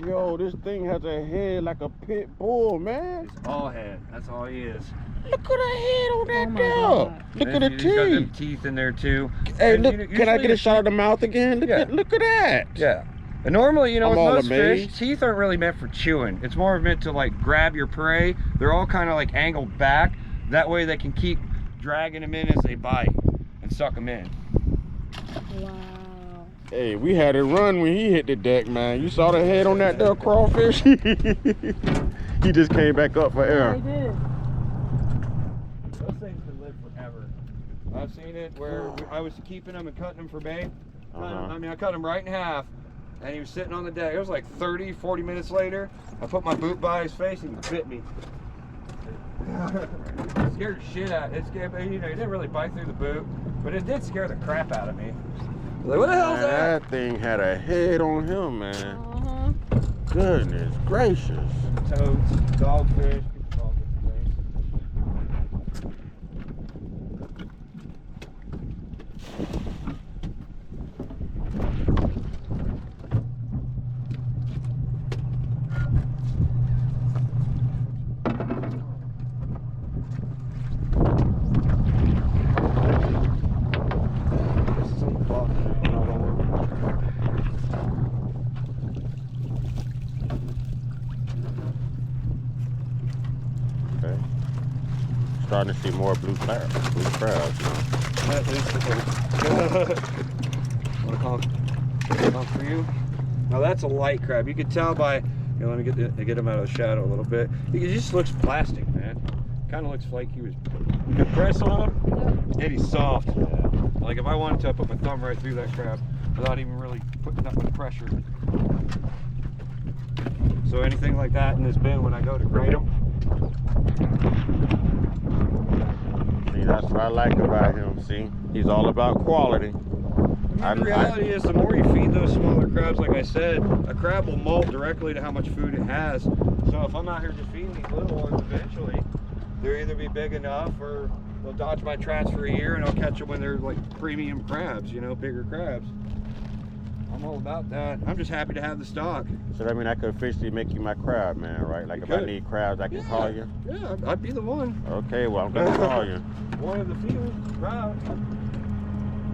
Yo, this thing has a head like a pit bull, man. He's all head. That's all he is. Look at the head on that God. Look at the He's got them teeth. teeth in there too. Hey, And look, usually can I get a a shot of the mouth again? Look at that. Yeah. And normally, you know, I'm with all most fish, amazed. teeth aren't really meant for chewing. It's more meant to like grab your prey. They're all kind of like angled back. That way they can keep dragging them in as they bite and suck them in. Wow. Hey, we had it run when he hit the deck, man. You saw the head on that there crawfish? He just came back up for Yeah, air. he did. Those things can live forever. I've seen it where I was keeping them and cutting them for bait. I mean, I cut him right in half, and he was sitting on the deck. It was like 30, 40 minutes later. I put my boot by his face, and he bit me. It scared the shit out. It scared me. You know, he didn't really bite through the boot, but it did scare the crap out of me. Like, what the hell is that? That thing had a head on him, man. Uh-huh. Goodness gracious. Toads, dogfish, all different things. Okay. Starting to see more blue crabs now. That is want to call for you? Now that's a light crab. You can tell by, let me get him out of the shadow a little bit. He just looks plastic, man. Kind of looks flaky. You can press on him, and he's soft. Like if I wanted to, I put my thumb right through that crab without even really putting that much pressure. So anything like that in this bin when I go to grade them. See, that's what I like about him. See, he's all about quality. The reality is, the more you feed those smaller crabs, like I said, a crab will molt directly to how much food it has. So if I'm out here just feeding these little ones, eventually they'll either be big enough or they'll dodge my traps for a year, and I'll catch them when they're like premium crabs, bigger crabs. I'm all about that. I'm just happy to have the stock. So that mean I could officially make you my crab man, right? Like if I need crabs, I can call you? Yeah, I'd be the one. Okay, well, I'm going to call you. One of the few crabs.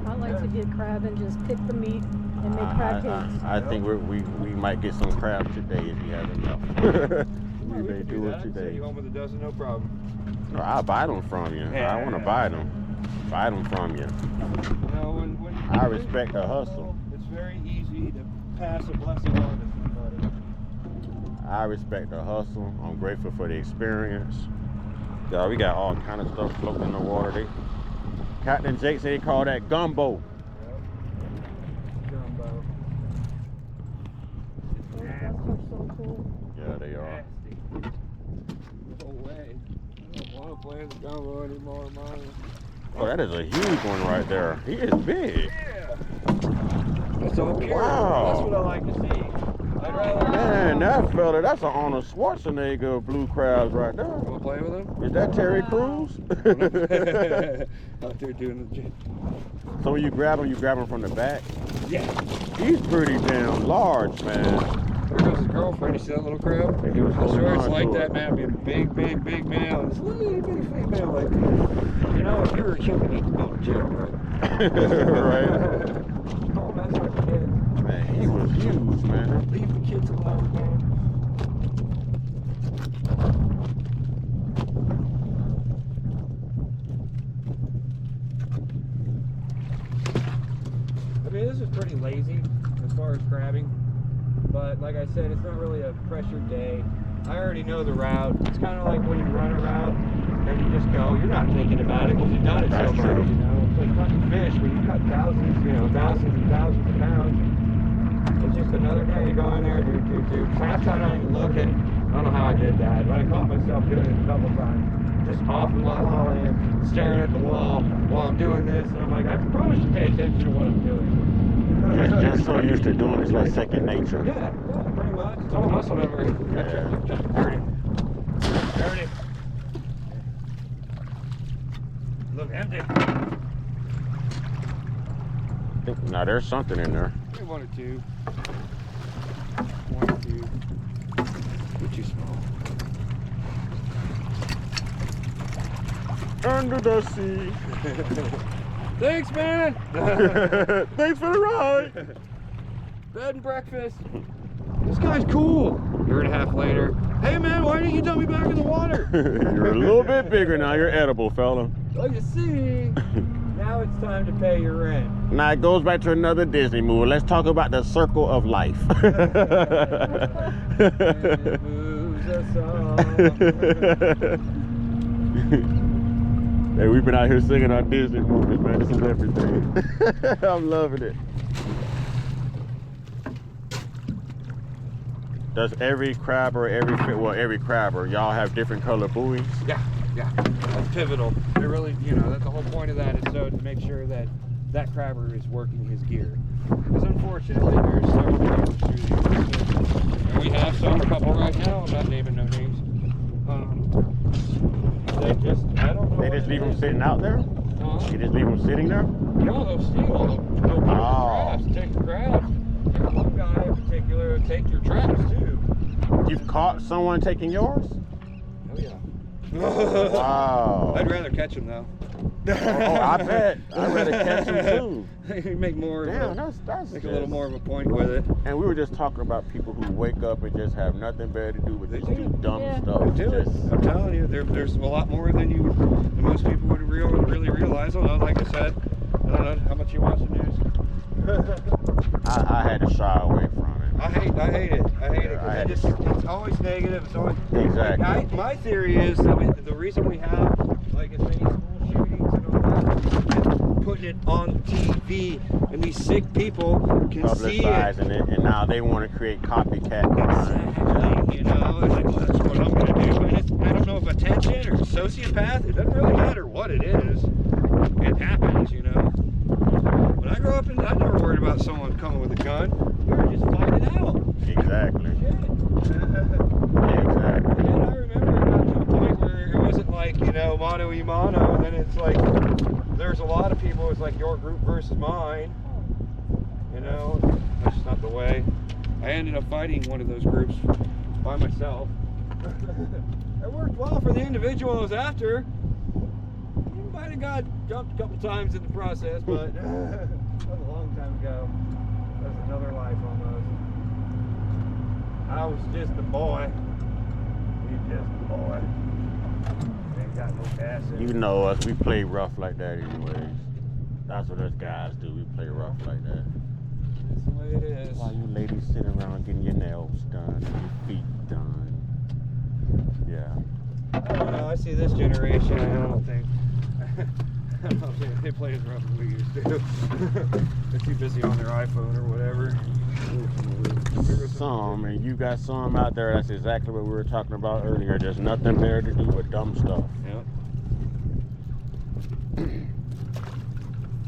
I like to get crab and just pick the meat and make crab cakes. I think we might get some crabs today if you have enough. We may do it Send today. you home with a dozen, no problem. No, I'll buy them from you. Yeah. I want to buy them. Buy them from you. When I respect the hustle. It's very easy to pass a blessing on to somebody. I respect the hustle. I'm grateful for the experience. Yeah, we got all kind of stuff floating in the water. Captain Jake said he called that gumbo. Gumbo. Those are so cool. Yeah, they are. Nasty. No way. I don't want to play the gumbo anymore, man. Oh, that is a huge one right there. He is big. Yeah. That's all pure. Wow. That's what I like to see. I'd rather. Man, that fella, that's an Arnold Schwarzenegger of blue crabs right there. Want to play with him? Is that Terry Crews? Out there doing the gym. So when you grab him from the back? Yeah. He's pretty damn large, man. There goes his girlfriend. You see that little crab? And he was I'm holding sure it's on like to that, it. man. Be a big male. And this little bitty female. Like, if you were a human, you'd go to jail, right? Right. Don't mess with kids. Man, he was huge, man. Leave the kids alone, man. I mean, this is pretty lazy as far as crabbing, but like I said, it's not really a pressured day. I already know the route. It's kind of like when you run a route and you just go. You're not thinking about it because you've done it so That's much. true. It's like cutting fish when you cut thousands and thousands of pounds. It's just another day you go in there, do. Half time I'm not even looking. I don't know how I did that, but I caught myself doing it a couple times. Just off in La La Land, staring at the wall while I'm doing this, and I'm like, I probably should pay attention to what I'm doing. Just so used to doing it, it's like second nature. Yeah, pretty much. It's all muscle memory. Yeah. Just dirty. Dirty. Look empty. Now there's something in there. Maybe one or two. One, two. You're too small. Under the sea. Thanks, man. Thanks for the ride. Bed and breakfast. This guy's cool. Year and a half later. Hey, man, why didn't you dump me back in the water? You're a little bit bigger now. You're edible, fella. Oh, you see. Now it's time to pay your rent. Now it goes back to another Disney movie. Let's talk about the circle of life. It moves us on. Hey, we've been out here singing our Disney movies, man. This is everything. I'm loving it. Does every crabber, every crabber, y'all have different color buoys? Yeah, that's pivotal. They really, that's the whole point of that is so to make sure that that crabber is working his gear. Because unfortunately, there's several crabs through the ocean, and we have some, a couple right now. I'm not naming no names. They just, I don't know. They just leave them sitting out there? You just leave them sitting there? No, they'll steal. They'll take the crabs. Take the crabs. And one guy in particular will take your traps too. You've caught someone taking yours? Oh yeah. Wow. I'd rather catch them though. Oh, I bet. I'd rather catch them too. You make more. Damn, that's make a little more of a point with it. And we were just talking about people who wake up and just have nothing better to do but just do dumb stuff. They do it. I'm telling you, there's a lot more than most people would really realize. I don't know, like I said, I don't know how much you watch the news. I had to shy away from it. I hate it. I hate it because it's always negative. It's always exactly. My theory is that the reason we have like as many school shootings and all that is putting it on TV, and these sick people can see it. Publicizing it, and now they want to create copycat crimes. Exactly. It's like, well, that's what I'm gonna do. And I don't know if attention or sociopath. It doesn't really matter what it is. It happens, When I grew up, I never worried about someone coming with a gun. We were just fighting it out. Exactly. Exactly. Exactly. And I remember it got to a point where it wasn't like, mano y mano, and then it's like, there's a lot of people, it's like your group versus mine. That's just not the way. I ended up fighting one of those groups by myself. It worked well for the individual I was after. He might have got jumped a couple times in the process, but that was a long time ago. That was another life almost. I was just a boy. He's just a boy. Ain't got no gas in it. You know us, we play rough like that anyways. That's what us guys do, we play rough like that. That's the way it is. While you ladies sit around getting your nails done and your feet done. Yeah. I don't know, I see this generation, I don't think they play as rough as we used to. They're too busy on their iPhone or whatever. Some, and you got some out there, that's exactly what we were talking about earlier. There's nothing better to do but dumb stuff. Yep.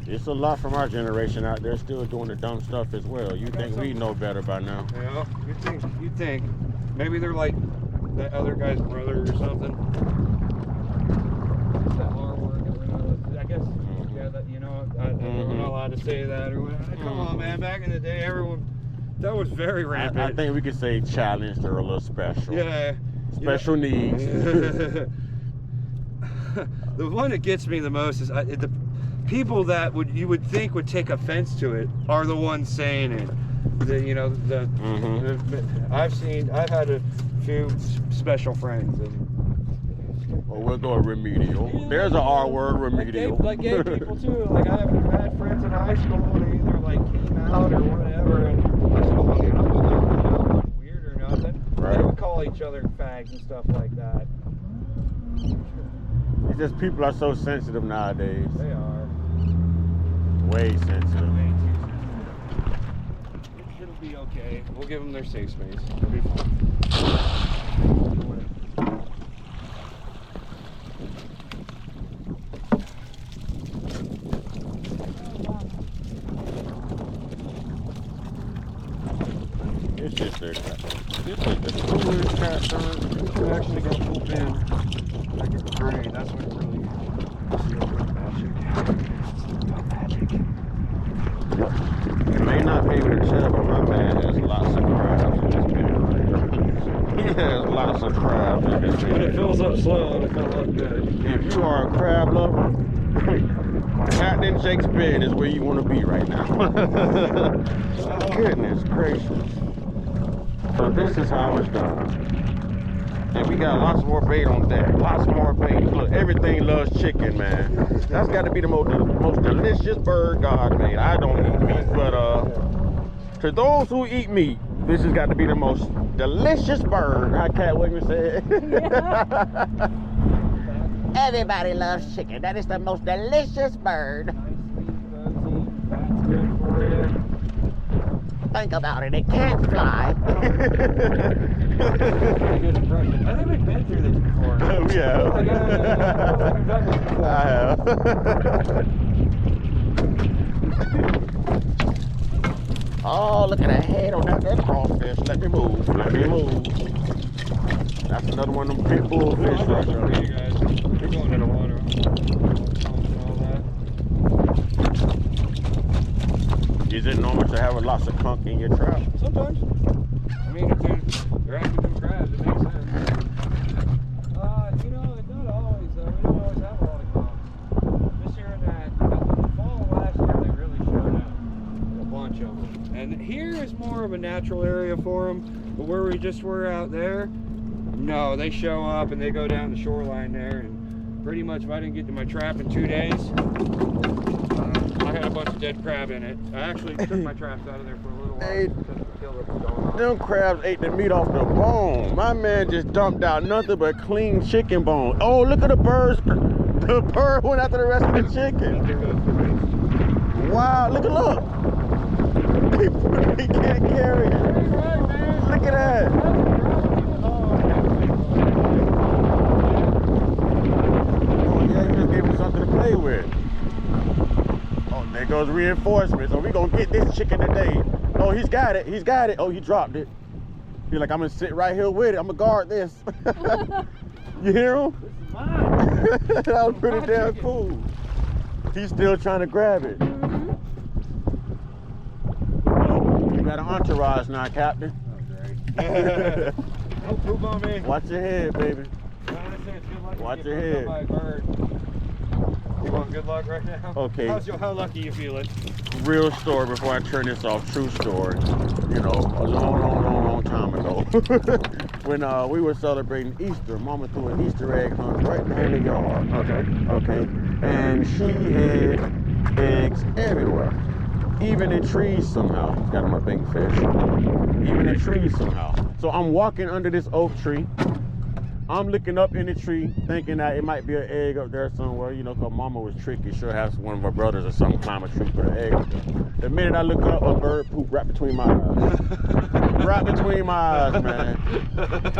It's a lot from our generation out there still doing the dumb stuff as well. You think we know better by now. Yeah, you think. Maybe they're like that other guy's brother or something. What's that R word? I guess, yeah, that, we're not allowed to say that or whatever. Come on, man, back in the day, everyone, that was very rampant. I think we could say challenged or a little special. Yeah. Special needs. The one that gets me the most is the people that you would think would take offense to it are the ones saying it. I've had a few special friends, and well, we'll go remedial. There's an R word, remedial. Like gay people too. Like I've had friends in high school, they either like came out or whatever, and I still hung out with them. Not weird or nothing. Right. They would call each other fags and stuff like that. It's just people are so sensitive nowadays. They are. Way sensitive. It'll be okay. We'll give them their safe space. It'll be fine. It's just their cat. It's just the coolest cat turn. You actually got full bin. Like it's great. That's what it really is. Magic. You may not be able to tell, but my man has lots of crabs. lots of crabs in this When it video. fills up slow, it'll fill up good. If you are a crab lover, Captain Jake's bed is where you want to be right now. Goodness gracious. So this is how it's done. And we got lots more bait on deck. Lots more bait. Look, everything loves chicken, man. That's got to be the most delicious bird God made. I don't eat meat, but to those who eat meat, this has got to be the most delicious bird. How Cat Williams said. Everybody loves chicken. That is the most delicious bird. Think about it. It can't fly. Good impression. I think we've been through this before. Oh, yeah. I have. Oh, look at that head on that crawfish. Let me move. Let me move. That's another one of them pit bull fish right there. You guys, we're going in the water. All that. Is it normal to have lots of conch in your trap? Sometimes. I mean, if they're African crabs, it makes sense. You know, it's not always, though. We don't always have a lot of conch. This year and that, in the fall of last year, they really showed up. A bunch of them. And here is more of a natural area for them. But where we just were out there, no, they show up and they go down the shoreline there. And pretty much, if I didn't get to my trap in 2 days, I had a bunch of dead crab in it. I actually took my traps out of there for a little while Hey, because of the kill that was going on. them crabs ate the meat off the bone. My man just dumped out nothing but clean chicken bone. Oh, look at the birds. The bird went after the rest of the chicken. Nothing goes to waste. Wow, look. He can't carry it. Look at that. Oh yeah, you just gave him something to play with. Oh, there goes reinforcements. So we gonna get this chicken today. Oh, he's got it. He's got it. Oh, he dropped it. He's like, I'm gonna sit right here with it. I'm gonna guard this. You hear him? This is mine. That was pretty damn cool. He's still trying to grab it. Oh, you got an entourage now, Captain. Oh, great. Don't poop on me. Watch your head, baby. Watch your head. By a bird. You want good luck right now? Okay. How lucky you feeling? Real story before I turn this off. True story. You know, a long time ago. When we were celebrating Easter, Mama threw an Easter egg hunt right behind the yard. Okay. And she had eggs everywhere. Even in trees somehow. Got him a big fish. Even in trees somehow. So I'm walking under this oak tree. I'm looking up in the tree, thinking that it might be an egg up there somewhere, you know, because Mama was tricky. She'll have one of her brothers or something climb a tree, put an egg up there. The minute I look up, a bird pooped right between my eyes. Right between my eyes, man.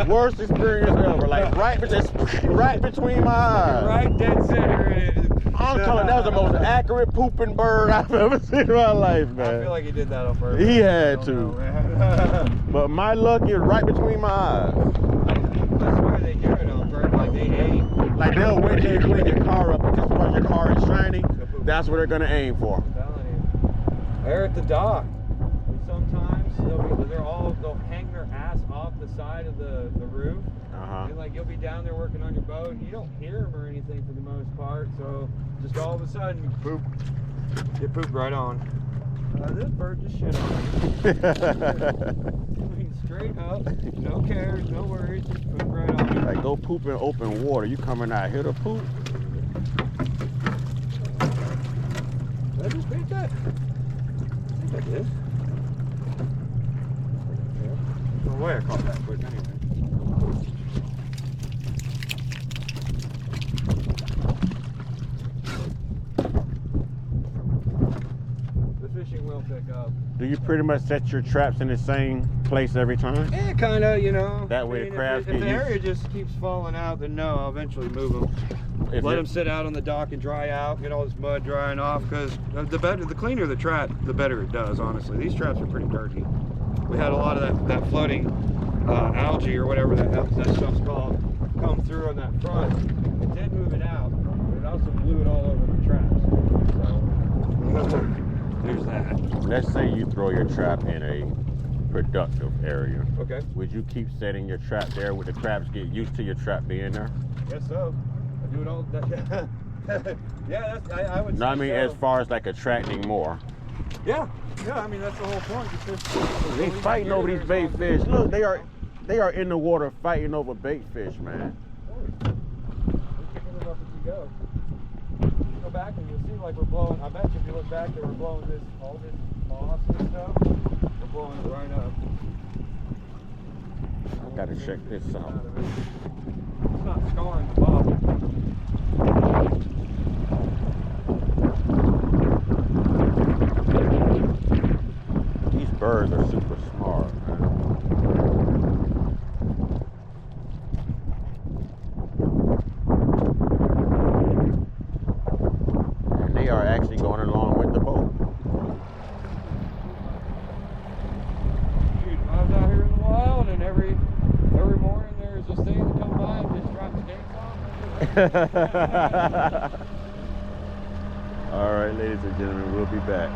Worst experience ever. Like, right between my eyes. Right dead center. I'm telling you, that was the most accurate pooping bird I've ever seen in my life, man. I feel like he did that on purpose. He had I to. don't know, man. But my luck is right between my eyes. I swear they do it on purpose, like they aim. Like they'll wait till you clean your car up, and just because your car is shiny, that's what they're gonna aim for. I'm telling you. They're at the dock. And sometimes they'll hang their ass off the side of the roof. And like you'll be down there working on your boat and you don't hear them or anything for the most part. So just all of a sudden poop. Get pooped right on. This bird just shit on me. Straight up, no cares, no worries, just poop right on me. Like go poop in open water. You coming out here to poop? Did I just beat that? I think I did. No way I caught that quick anyway. The fishing will pick up. Do you pretty much set your traps in the same place every time? Yeah, kind of, you know. That way the crabs if get the used- area just keeps falling out, then no, I'll eventually move them. Let them sit out on the dock and dry out, get all this mud drying off, because the cleaner the trap, the better it does, honestly. These traps are pretty dirty. We had a lot of that floating algae or whatever that stuff's called come through on that front. It did move it out, but it also blew it all over my traps. So, there's that. Let's say you throw your trap in a productive area. Okay. Would you keep setting your trap there? Would the crabs get used to your trap being there? Guess so. I do it all the time. Yeah, I would say No, I mean so. as far as like attracting more. Yeah, I mean that's the whole point. Because They fighting over these bait fish. Look, they are in the water fighting over bait fish, man. We're picking them up as we go. Go back and you'll see like we're blowing. I bet you if you look back there, we're blowing all this moss and stuff. We're blowing it right up. I gotta check this out. It's not scarring the bottom. These birds are super smart, man. And they are actually going along with the boat. Dude, I was out here in the wild and every morning there's this thing that comes by and just drops skates off. All right, ladies and gentlemen, we'll be back.